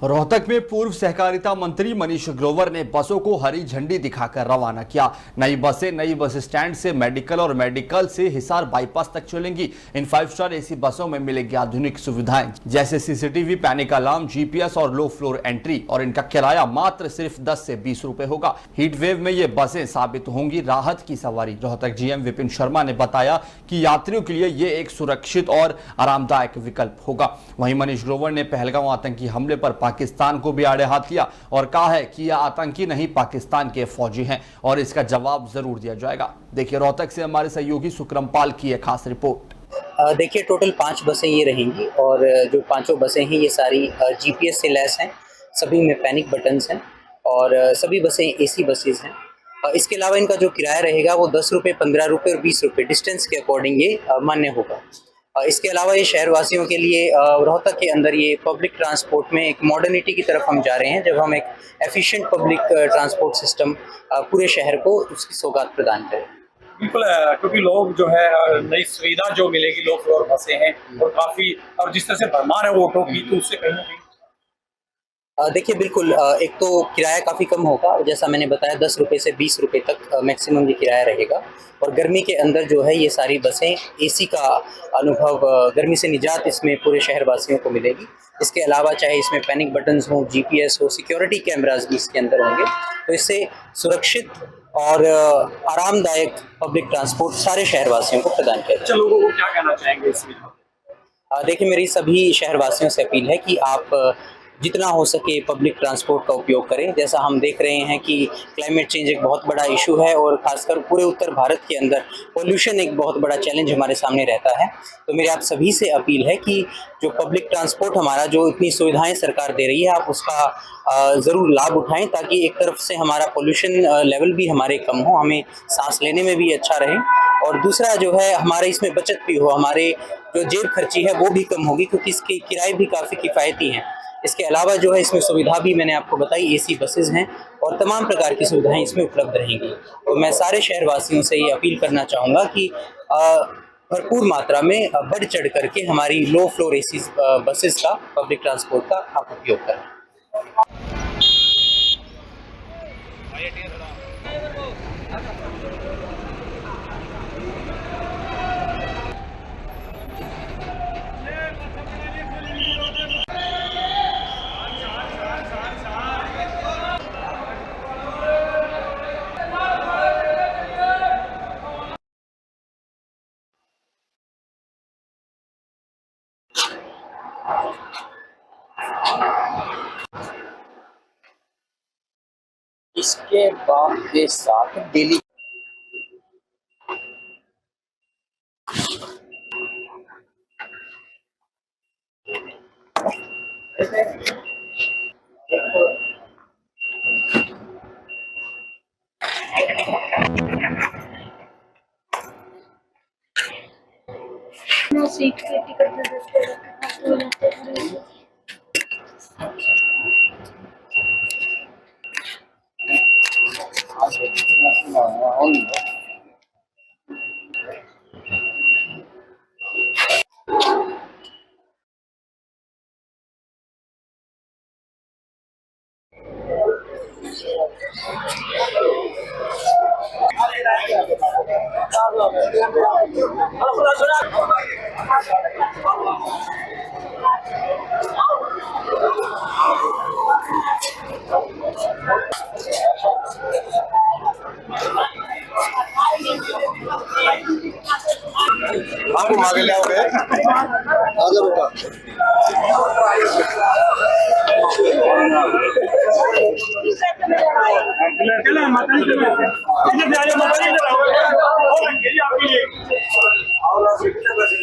रोहतक में पूर्व सहकारिता मंत्री मनीष ग्रोवर ने बसों को हरी झंडी दिखाकर रवाना किया। नई बसें नई बस स्टैंड से मेडिकल और मेडिकल से हिसार बाईपास तक चलेंगी। इन 5 स्टार एसी बसों में मिलेगी आधुनिक सुविधाएं जैसे सीसीटीवी, पैनिक अलार्म, जीपीएस और लो फ्लोर एंट्री, और इनका किराया मात्र सिर्फ 10 से 20 रुपए होगा। हीट वेव में ये बसें साबित होंगी राहत की सवारी। रोहतक जीएम विपिन शर्मा ने बताया कि यात्रियों के लिए ये एक सुरक्षित और आरामदायक विकल्प होगा। वहीं मनीष ग्रोवर ने पहलगांव आतंकी हमले पर पाकिस्तान को भी आड़े हाथ लिया और कहा है कि यह आतंकी नहीं, पाकिस्तान के फौजी हैं और इसका जवाब जरूर दिया जाएगा। देखिए रोहतक से हमारे सहयोगी सुक्रमपाल की एक खास रिपोर्ट। देखिए टोटल 5 बसें ये रहेंगी और जो पांचों बसें हैं ये सारी जीपीएस से लैस हैं, सभी में पैनिक बटन्स हैं और सभी बसें एसी बसेस हैं। इसके अलावा इनका जो किराया रहेगा वो 10 रुपये, 15 रुपये और 20 रुपये डिस्टेंस के अकॉर्डिंग ये मान्य होगा। इसके अलावा ये शहरवासियों के लिए रोहतक के अंदर ये पब्लिक ट्रांसपोर्ट में एक मॉडर्निटी की तरफ हम जा रहे हैं, जब हम एक एफिशिएंट पब्लिक ट्रांसपोर्ट सिस्टम पूरे शहर को उसकी सौगात प्रदान करें। बिल्कुल, क्योंकि लोग जो है नई सुविधा जो मिलेगी, लो फ्लोर बसें हैं और काफ़ी, और जिस तरह से भरमार है ऑटो की, तो उससे कहीं ना कहीं देखिए बिल्कुल, एक तो किराया काफ़ी कम होगा, जैसा मैंने बताया 10 रुपये से 20 रुपये तक मैक्सिमम ये किराया रहेगा। और गर्मी के अंदर जो है ये सारी बसें एसी का अनुभव, गर्मी से निजात इसमें पूरे शहरवासियों को मिलेगी। इसके अलावा चाहे इसमें पैनिक बटन्स हों, जीपीएस हो, सिक्योरिटी कैमरास भी इसके अंदर होंगे, तो इससे सुरक्षित और आरामदायक पब्लिक ट्रांसपोर्ट सारे शहरवासियों को प्रदान किया जाए। लोगों को क्या कहना चाहेंगे इसमें? देखिए मेरी सभी शहरवासियों से अपील है कि आप जितना हो सके पब्लिक ट्रांसपोर्ट का उपयोग करें। जैसा हम देख रहे हैं कि क्लाइमेट चेंज एक बहुत बड़ा इशू है और खासकर पूरे उत्तर भारत के अंदर पोल्यूशन एक बहुत बड़ा चैलेंज हमारे सामने रहता है। तो मेरी आप सभी से अपील है कि जो पब्लिक ट्रांसपोर्ट हमारा, जो इतनी सुविधाएं सरकार दे रही है, आप उसका ज़रूर लाभ उठाएं, ताकि एक तरफ से हमारा पोल्यूशन लेवल भी हमारे कम हो, हमें सांस लेने में भी अच्छा रहे, और दूसरा जो है हमारे इसमें बचत भी हो, हमारे जो जेब खर्ची है वो भी कम होगी, क्योंकि इसके किराए भी काफ़ी किफ़ायती हैं। इसके अलावा जो है इसमें सुविधा भी मैंने आपको बताई, एसी बसेस हैं और तमाम प्रकार की सुविधाएं इसमें उपलब्ध रहेंगी। तो मैं सारे शहरवासियों से ये अपील करना चाहूँगा कि भरपूर मात्रा में बढ़ चढ़ करके हमारी लो फ्लोर एसी बसेस का, पब्लिक ट्रांसपोर्ट का आप उपयोग करें। इसके बाद के साथ डेली सीट की टिकट आपको आगे ले आओगे? आगे बेटा। चला माता जी चला। इधर जा माता जी इधर आओ। और ये आपके लिए। और आप कितने बजे?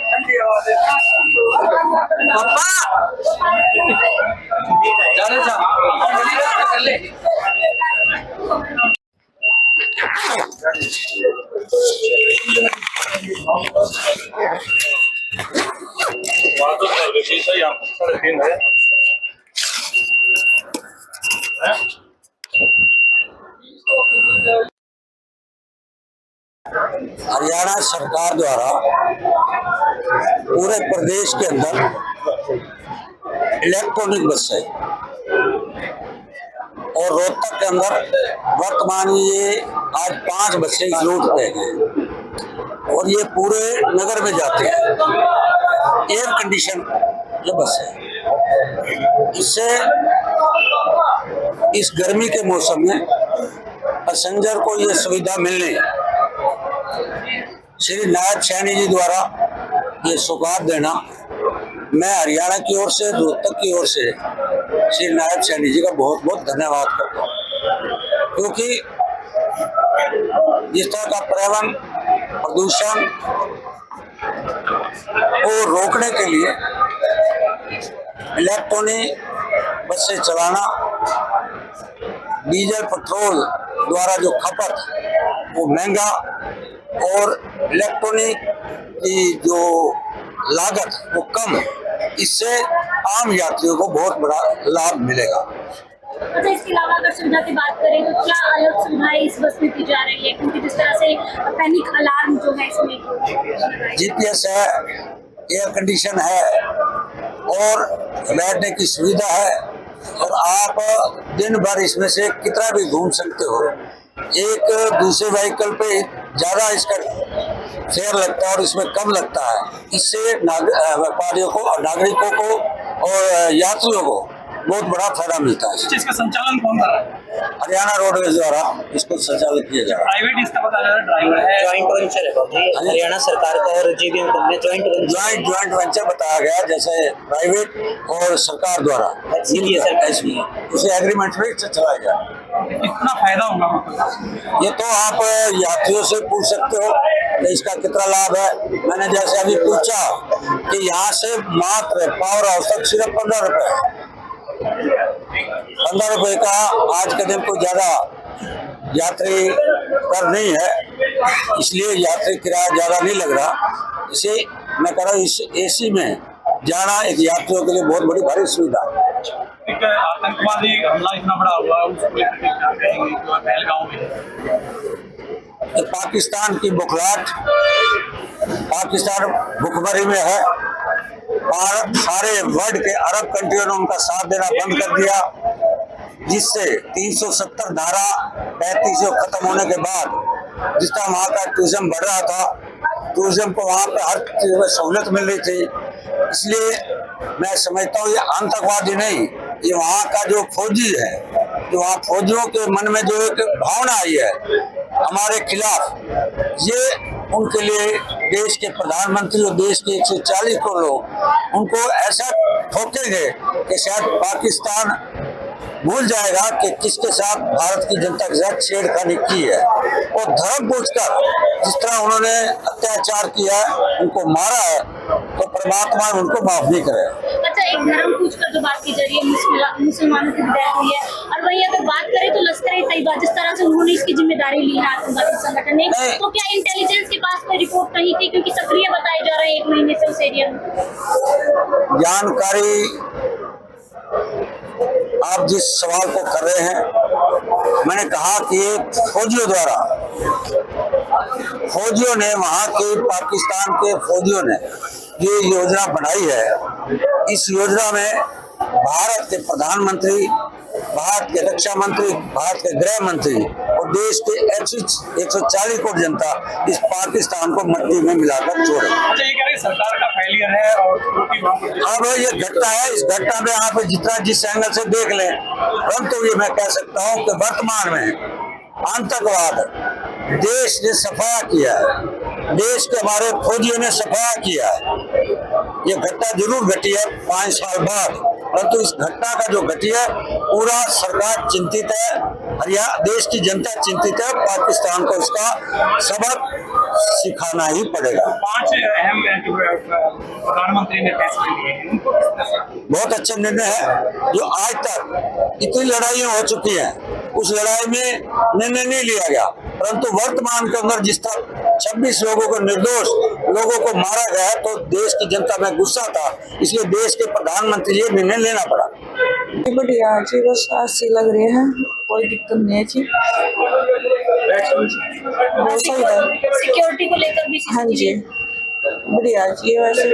ठंडी हवा से। पापा। जाने जा। कर ले। सही आप 3.5 है। हरियाणा सरकार द्वारा पूरे प्रदेश के अंदर इलेक्ट्रॉनिक बस है और रोहतक के अंदर वर्तमान में ये आज 5 बसें इंक्लूड किए गए और ये पूरे नगर में जाते हैं। एयर कंडीशन जो बस है, इससे इस गर्मी के मौसम में पैसेंजर को ये सुविधा मिलने श्री नायब सैनी जी द्वारा ये सौगात देना, मैं हरियाणा की ओर से, रोहतक की ओर से श्री नायब सैनी जी का बहुत बहुत धन्यवाद करता हूँ, क्योंकि जिस तरह का पर्यावरण प्रदूषण को रोकने के लिए इलेक्ट्रॉनिक बसें चलाना, डीजल पेट्रोल द्वारा जो खपत वो महंगा और इलेक्ट्रॉनिक की जो लागत वो कम, इससे आम यात्रियों को बहुत बड़ा लाभ मिलेगा। अच्छा, इसके अलावा अगर सुविधा की बात करें तो क्या अलग सुविधाएं इस बस में दी जा रही है, क्योंकि जिस तरह से पैनिक अलार्म जो है इसमें जीपीएस है, एयर कंडीशन है और बैठने की सुविधा है और आप दिन भर इसमें से कितना भी घूम सकते हो। एक दूसरे व्हीकल पे ज्यादा इसका फेयर लगता है और इसमें कम लगता है। इससे व्यापारियों को और नागरिकों को और यात्रियों को बहुत बड़ा फायदा मिलता है। इसका संचालन कौन कर रहा है? हरियाणा रोडवेज द्वारा इसको संचालित किया जा रहा है। प्राइवेट इसका बताया जा रहा है, ड्राइवर है, ज्वाइंट वेंचर है बाबू जी, हरियाणा सरकार का और जीबीएम कंपनी ज्वाइंट वेंचर बताया गया, जैसे प्राइवेट और सरकार द्वारा उसे एग्रीमेंट में चलाया जाए। कितना फायदा होगा? ये तो आप यात्रियों से पूछ सकते हो कि इसका कितना लाभ है। मैंने जैसे अभी पूछा कि यहाँ से मात्र पावर हाउस तक सिर्फ 15 रुपए, 15 रुपए का आज के दिन कोई ज्यादा यात्री कर नहीं है, इसलिए यात्री किराया ज्यादा नहीं लग रहा। इसे मैं कह रहा हूँ इस एसी में जाना एक यात्रियों के लिए बहुत बड़ी भारी सुविधा है। एक आतंकवादी हमला इतना बड़ा हुआ, उसको लेकर क्या कहेंगे जो पहलगांव में? पाकिस्तान की बुखलाहट, पाकिस्तान भुखमरी में है। भारत सारे वर्ल्ड के अरब कंट्रियों ने उनका साथ देना बंद कर दिया, जिससे 370 धारा 35 खत्म होने के बाद जिस तरह वहाँ का टूरिज्म बढ़ रहा था, टूरिज्म को वहाँ पे हर चीज में सहूलत मिल रही थी। इसलिए मैं समझता हूँ ये आतंकवादी नहीं, ये वहाँ का जो फौजी है, जो वहाँ फौजियों के मन में जो एक भावना आई है हमारे खिलाफ, ये उनके लिए देश के प्रधानमंत्री और देश के 140 करोड़ लोग उनको ऐसा ठोकेंगे कि शायद पाकिस्तान भूल जाएगा कि किसके साथ भारत की जनता के साथ छेड़खानी की है। और धर्म पूछकर जिस तरह उन्होंने अत्याचार किया है, उनको मारा है, तो परमात्मा उनको माफ नहीं करे। अच्छा, एक धर्म पूछकर जो बात की जा रही है, मुसलमानों की विदाई हुई है, और वही अगर बात करें तो लश्कर-ए-तैयबा जिस तरह से उन्होंने इसकी जिम्मेदारी ली है आतंकवादी संगठन ने, तो क्या इंटेलिजेंस के पास कोई रिपोर्ट नहीं थी, क्योंकि सक्रिय बताए जा रहे हैं 1 महीने से उस एरिया में? जानकारी आप जिस सवाल को कर रहे हैं, मैंने कहा कि फौजियों ने वहाँ के पाकिस्तान के फौजियों ने ये योजना बनाई है। इस योजना में भारत के प्रधानमंत्री, भारत के रक्षा मंत्री, भारत के गृह मंत्री और देश के 140 करोड़ जनता इस पाकिस्तान को मट्टी में मिलाकर छोड़े। सरकार का फेलियर है और अब ये घटना है, इस घटना में आप जितना जिस एंगल से देख लें, परंतु ये मैं कह सकता हूँ कि वर्तमान में आतंकवाद देश ने सफाया किया है, देश के हमारे फौजियों ने सफाया किया है। ये घटना जरूर घटी है 5 साल बाद, परंतु इस घटना का जो घटी है पूरा सरकार चिंतित है, हरियाणा देश की जनता चिंतित है। पाकिस्तान को इसका सबक सिखाना ही पड़ेगा। 5 अहम प्रधानमंत्री ने फैसले लिए हैं, बहुत अच्छे निर्णय है। जो आज तक इतनी लड़ाइयाँ हो चुकी हैं, उस लड़ाई में निर्णय नहीं लिया गया, परंतु वर्तमान के अंदर जिस तरह 26 लोगों को, निर्दोष लोगों को मारा गया, तो देश की जनता में गुस्सा था, इसलिए देश के प्रधानमंत्री ये निर्णय लेना पड़ा। बढ़िया जी, बस अच्छी लग रही है, कोई दिक्कत नहीं है जी। बहुत सही है। सिक्योरिटी को लेकर भी हाँ जी बढ़िया जी वैसे